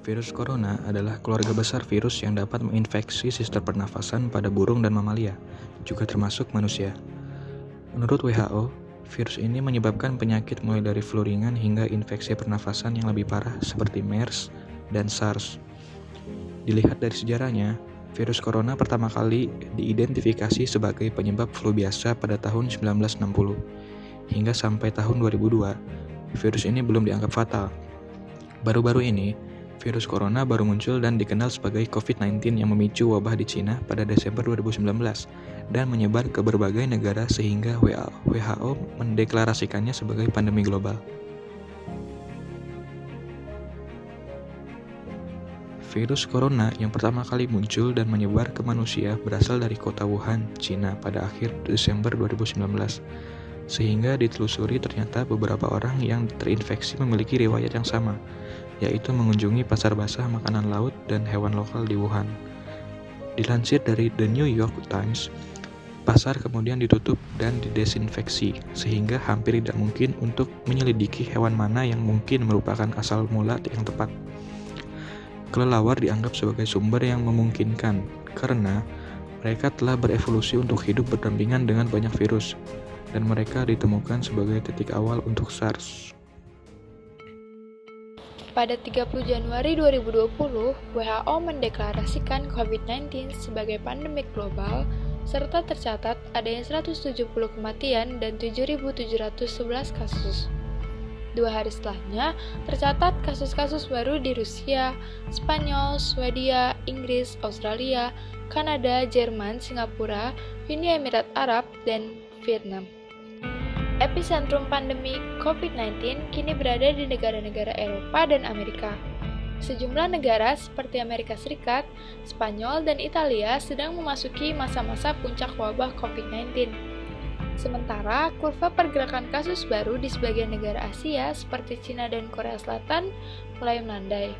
Virus corona adalah keluarga besar virus yang dapat menginfeksi sistem pernafasan pada burung dan mamalia, juga termasuk manusia. Menurut WHO, virus ini menyebabkan penyakit mulai dari flu ringan hingga infeksi pernafasan yang lebih parah seperti MERS dan SARS. Dilihat dari sejarahnya, virus corona pertama kali diidentifikasi sebagai penyebab flu biasa pada tahun 1960. Hingga sampai tahun 2002, virus ini belum dianggap fatal. Baru-baru ini, virus corona baru muncul dan dikenal sebagai COVID-19 yang memicu wabah di Cina pada Desember 2019 dan menyebar ke berbagai negara sehingga WHO mendeklarasikannya sebagai pandemi global. Virus corona yang pertama kali muncul dan menyebar ke manusia berasal dari kota Wuhan, Cina pada akhir Desember 2019. Sehingga ditelusuri ternyata beberapa orang yang terinfeksi memiliki riwayat yang sama, yaitu mengunjungi pasar basah makanan laut dan hewan lokal di Wuhan. Dilansir dari The New York Times, pasar kemudian ditutup dan didesinfeksi, sehingga hampir tidak mungkin untuk menyelidiki hewan mana yang mungkin merupakan asal mula yang tepat. Kelelawar dianggap sebagai sumber yang memungkinkan, karena mereka telah berevolusi untuk hidup berdampingan dengan banyak virus, dan mereka ditemukan sebagai titik awal untuk SARS. Pada 30 Januari 2020, WHO mendeklarasikan COVID-19 sebagai pandemi global, serta tercatat adanya 170 kematian dan 7.711 kasus. 2 hari setelahnya, tercatat kasus-kasus baru di Rusia, Spanyol, Swedia, Inggris, Australia, Kanada, Jerman, Singapura, Uni Emirat Arab, dan Vietnam. Epicentrum pandemi COVID-19 kini berada di negara-negara Eropa dan Amerika. Sejumlah negara seperti Amerika Serikat, Spanyol, dan Italia sedang memasuki masa-masa puncak wabah COVID-19. Sementara, kurva pergerakan kasus baru di sebagian negara Asia seperti Cina dan Korea Selatan mulai melandai.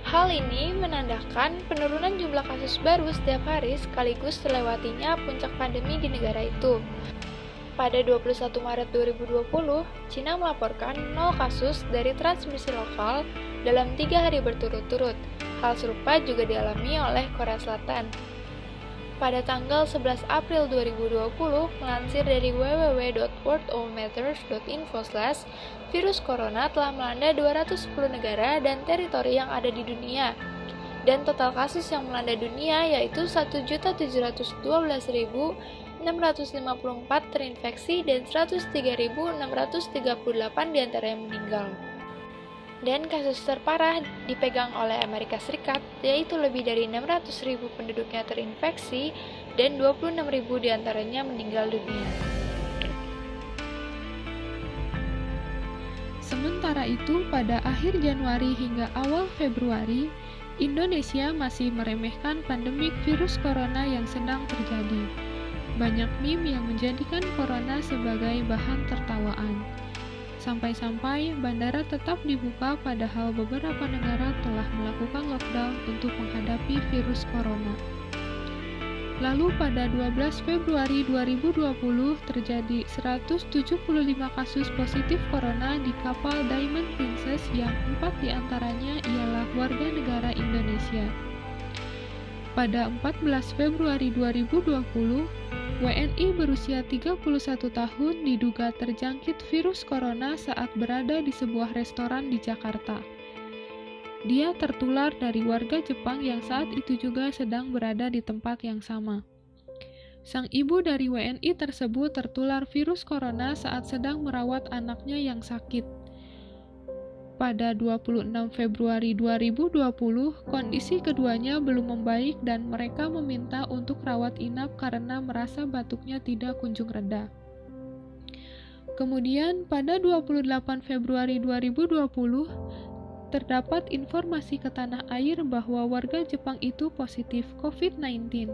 Hal ini menandakan penurunan jumlah kasus baru setiap hari sekaligus terlewatinya puncak pandemi di negara itu. Pada 21 Maret 2020, Cina melaporkan 0 kasus dari transmisi lokal dalam 3 hari berturut-turut. Hal serupa juga dialami oleh Korea Selatan. Pada tanggal 11 April 2020, melansir dari www.worldometers.info, virus corona telah melanda 210 negara dan teritori yang ada di dunia. Dan total kasus yang melanda dunia yaitu 1.712.654 terinfeksi dan 103.638 diantaranya meninggal. Dan kasus terparah dipegang oleh Amerika Serikat, yaitu lebih dari 600.000 penduduknya terinfeksi dan 26.000 diantaranya meninggal dunia. Sementara itu, pada akhir Januari hingga awal Februari, Indonesia masih meremehkan pandemik virus corona yang sedang terjadi. Banyak meme yang menjadikan corona sebagai bahan tertawaan. Sampai-sampai bandara tetap dibuka padahal beberapa negara telah melakukan lockdown untuk menghadapi virus corona. Lalu pada 12 Februari 2020 terjadi 175 kasus positif corona di kapal Diamond Princess yang 4 diantaranya ialah warga negara Indonesia. Pada 14 Februari 2020, WNI berusia 31 tahun diduga terjangkit virus corona saat berada di sebuah restoran di Jakarta. Dia tertular dari warga Jepang yang saat itu juga sedang berada di tempat yang sama. Sang ibu dari WNI tersebut tertular virus corona saat sedang merawat anaknya yang sakit. Pada 26 Februari 2020, kondisi keduanya belum membaik dan mereka meminta untuk rawat inap karena merasa batuknya tidak kunjung reda. Kemudian, pada 28 Februari 2020, terdapat informasi ke tanah air bahwa warga Jepang itu positif COVID-19.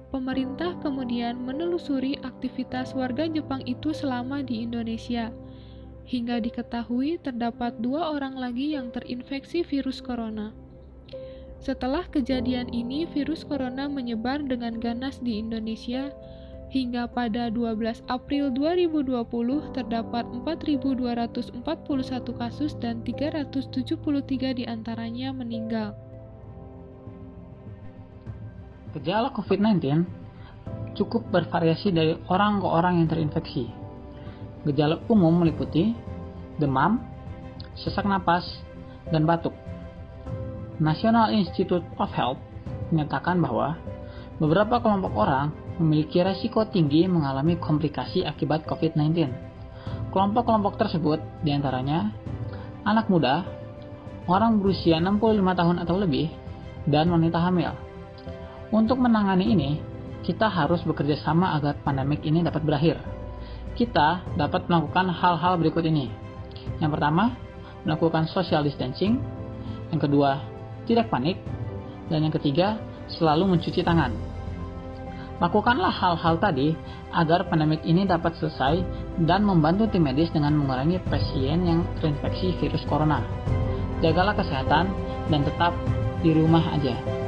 Pemerintah kemudian menelusuri aktivitas warga Jepang itu selama di Indonesia. Hingga diketahui terdapat 2 orang lagi yang terinfeksi virus corona. Setelah kejadian ini, virus corona menyebar dengan ganas di Indonesia. Hingga pada 12 April 2020 terdapat 4.241 kasus dan 373 diantaranya meninggal. Gejala COVID-19 cukup bervariasi dari orang ke orang yang terinfeksi. Gejala umum meliputi demam, sesak napas, dan batuk. National Institute of Health menyatakan bahwa beberapa kelompok orang memiliki resiko tinggi mengalami komplikasi akibat COVID-19. Kelompok-kelompok tersebut diantaranya anak muda, orang berusia 65 tahun atau lebih, dan wanita hamil. Untuk menangani ini, kita harus bekerja sama agar pandemik ini dapat berakhir. Kita dapat melakukan hal-hal berikut ini. Yang pertama, melakukan social distancing. Yang kedua, tidak panik. Dan yang ketiga, selalu mencuci tangan. Lakukanlah hal-hal tadi agar pandemik ini dapat selesai dan membantu tim medis dengan mengurangi pasien yang terinfeksi virus corona. Jagalah kesehatan dan tetap di rumah aja.